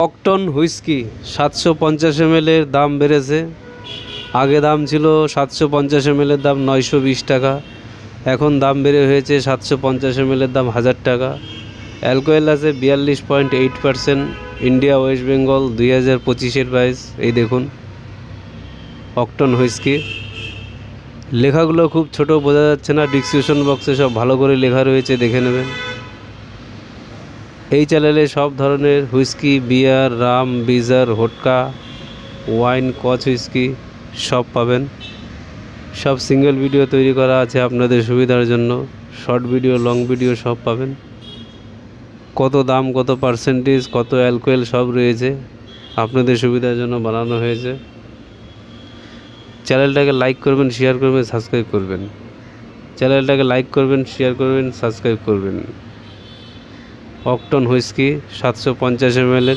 অকটন whisky 750 ml এর দাম বেড়েছে। আগে দাম ছিল 750 ml এর দাম 920 টাকা, এখন দাম বেড়ে হয়েছে 750 ml এর দাম 1000 টাকা। অ্যালকোহল আছে 42.8%। ইন্ডিয়া ওয়েস্ট বেঙ্গল 2025-এর প্রাইস এই দেখুন অকটন হুইস্কি। লেখাগুলো খুব ছোট, বোঝা যাচ্ছে না, ডিসক্রিপশন বক্সে সব ভালো করে লেখা রয়েছে, দেখে নেবেন। এই চ্যানেলে সব ধরনের হুইস্কি, বিয়ার, রাম, বিজার, হোটকা, ওয়াইন, কচ হুইস্কি সব পাবেন। সব সিঙ্গেল ভিডিও তৈরি করা আছে আপনাদের সুবিধার জন্য, শর্ট ভিডিও, লং ভিডিও সব পাবেন। কত দাম, কত পার্সেন্টেজ, কত অ্যালকোহল সব রয়েছে, আপনাদের সুবিধার জন্য বানানো হয়েছে। চ্যানেলটাকে লাইক করবেন, শেয়ার করবেন, সাবস্ক্রাইব করবেন। চ্যানেলটাকে লাইক করবেন, শেয়ার করবেন, সাবস্ক্রাইব করবেন। অকটন হুইস্কি 750 ml